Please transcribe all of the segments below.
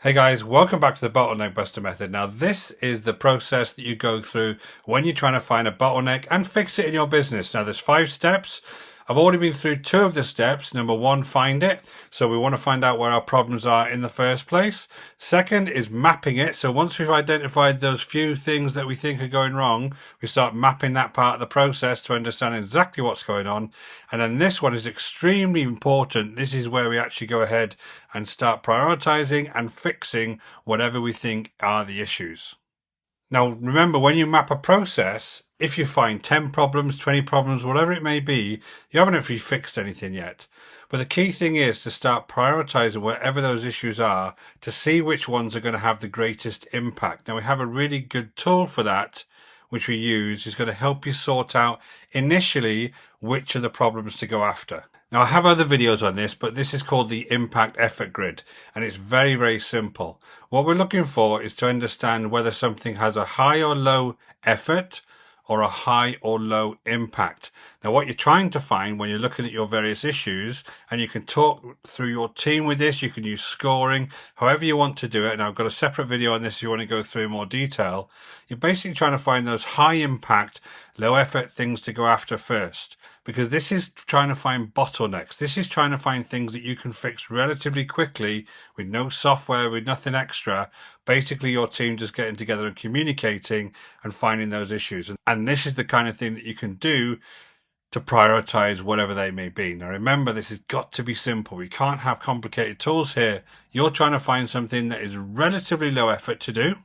Hey guys, welcome back to the Bottleneck Buster Method. Now, this is the process that you go through when you're trying to find a bottleneck and fix it in your business. Now, there's 5 steps. I've already been through 2 of the steps. Number 1, find it. So we want to find out where our problems are in the first place. Second is mapping it. So once we've identified those few things that we think are going wrong, we start mapping that part of the process to understand exactly what's going on. And then this one is extremely important. This is where we actually go ahead and start prioritizing and fixing whatever we think are the issues. Now, remember, when you map a process, if you find 10 problems, 20 problems, whatever it may be, you haven't actually fixed anything yet. But the key thing is to start prioritizing wherever those issues are to see which ones are going to have the greatest impact. Now, we have a really good tool for that, which we use, is going to help you sort out initially which are the problems to go after. Now, I have other videos on this, but this is called the impact effort grid, and it's very, very simple. What we're looking for is to understand whether something has a high or low effort or a high or low impact. Now, what you're trying to find when you're looking at your various issues, and you can talk through your team with this, you can use scoring, however you want to do it. And I've got a separate video on this if you want to go through in more detail. You're basically trying to find those high impact, low effort things to go after first, because this is trying to find bottlenecks. This is trying to find things that you can fix relatively quickly with no software, with nothing extra. Basically, your team just getting together and communicating and finding those issues. And this is the kind of thing that you can do to prioritize whatever they may be. Now, remember, this has got to be simple. We can't have complicated tools here. You're trying to find something that is relatively low effort to do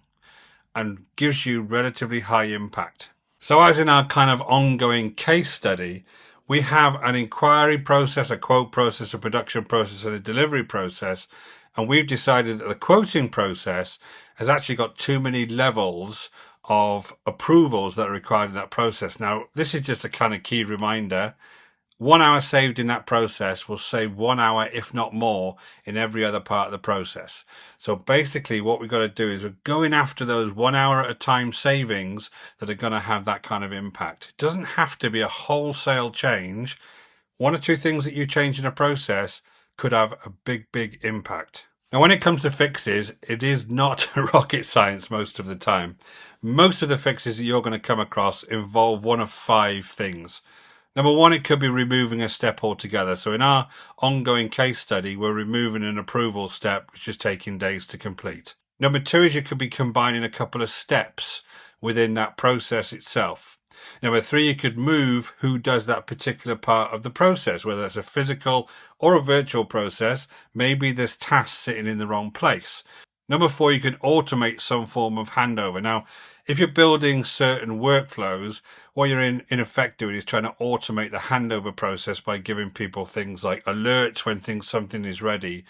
and gives you relatively high impact. So as in our kind of ongoing case study, we have an inquiry process, a quote process, a production process, and a delivery process. And we've decided that the quoting process has actually got too many levels of approvals that are required in that process. Now, this is just a kind of key reminder. 1 hour saved in that process will save 1 hour, if not more, in every other part of the process. So basically what we've got to do is we're going after those 1 hour at a time savings that are going to have that kind of impact. It doesn't have to be a wholesale change. 1 or 2 things that you change in a process could have a big, big impact. Now, when it comes to fixes, it is not rocket science most of the time. Most of the fixes that you're going to come across involve 1 of 5 things. Number 1, it could be removing a step altogether. So in our ongoing case study, we're removing an approval step, which is taking days to complete. Number 2 is you could be combining a couple of steps within that process itself. Number 3, you could move who does that particular part of the process, whether it's a physical or a virtual process. Maybe there's tasks sitting in the wrong place. Number 4, you can automate some form of handover. Now, if you're building certain workflows, what you're in effect doing is trying to automate the handover process by giving people things like alerts when something is ready.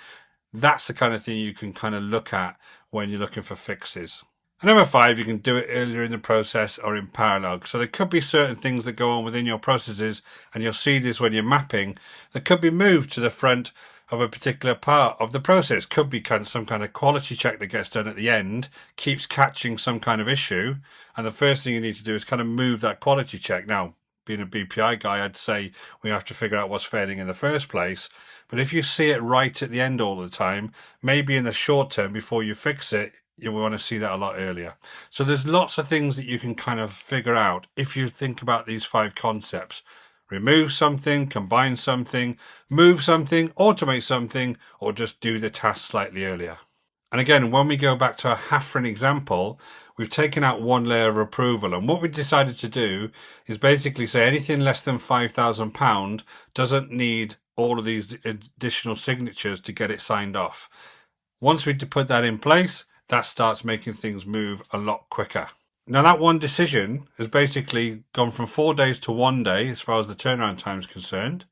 That's the kind of thing you can kind of look at when you're looking for fixes. And number 5, you can do it earlier in the process or in parallel. So there could be certain things that go on within your processes, and you'll see this when you're mapping, that could be moved to the front of a particular part of the process. Could be some kind of quality check that gets done at the end, keeps catching some kind of issue, and the first thing you need to do is kind of move that quality check. Now, being a BPI guy, I'd say we have to figure out what's failing in the first place. But if you see it right at the end all the time, maybe in the short term before you fix it, you want to see that a lot earlier. So there's lots of things that you can kind of figure out if you think about these 5 concepts. Remove something, combine something, move something, automate something, or just do the task slightly earlier. And again, when we go back to our Hafren example, we've taken out 1 layer of approval. And what we decided to do is basically say anything less than £5,000 doesn't need all of these additional signatures to get it signed off. Once we put that in place, that starts making things move a lot quicker. Now, that one decision has basically gone from 4 days to 1 day as far as the turnaround time is concerned,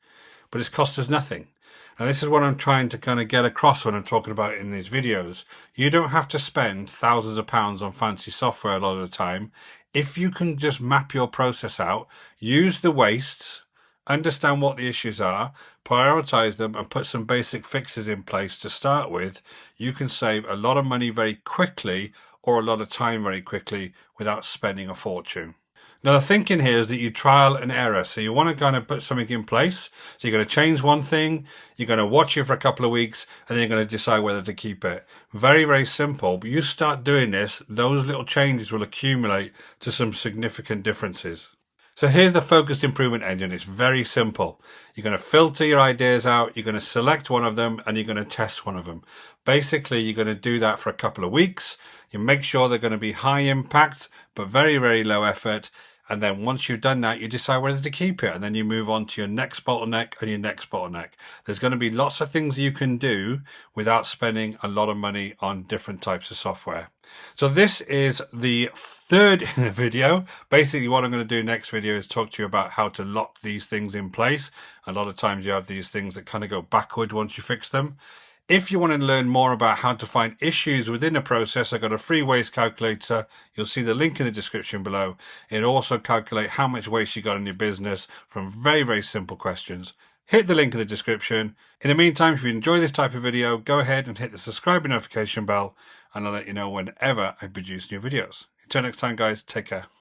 but it's cost us nothing. Now, this is what I'm trying to kind of get across when I'm talking about it in these videos. You don't have to spend thousands of pounds on fancy software a lot of the time. If you can just map your process out, use the wastes, understand what the issues are, prioritize them, and put some basic fixes in place to start with, you can save a lot of money very quickly or a lot of time very quickly without spending a fortune. Now, the thinking here is that you trial and error. So you want to kind of put something in place. So you're going to change one thing, you're going to watch it for a couple of weeks, and then you're going to decide whether to keep it. Very, very simple. But you start doing this, those little changes will accumulate to some significant differences. So here's the focused improvement engine. It's very simple. You're going to filter your ideas out, you're going to select one of them, and you're going to test one of them. Basically, you're going to do that for a couple of weeks. You make sure they're going to be high impact, but very, very low effort. And then once you've done that, you decide whether to keep it. And then you move on to your next bottleneck and your next bottleneck. There's going to be lots of things you can do without spending a lot of money on different types of software. So this is the third in the video. Basically, what I'm going to do next video is talk to you about how to lock these things in place. A lot of times you have these things that kind of go backward once you fix them. If you want to learn more about how to find issues within a process, I've got a free waste calculator. You'll see the link in the description below. It'll also calculate how much waste you got in your business from very, very simple questions. Hit the link in the description. In the meantime, if you enjoy this type of video, go ahead and hit the subscribe and notification bell, and I'll let you know whenever I produce new videos. Until next time, guys, take care.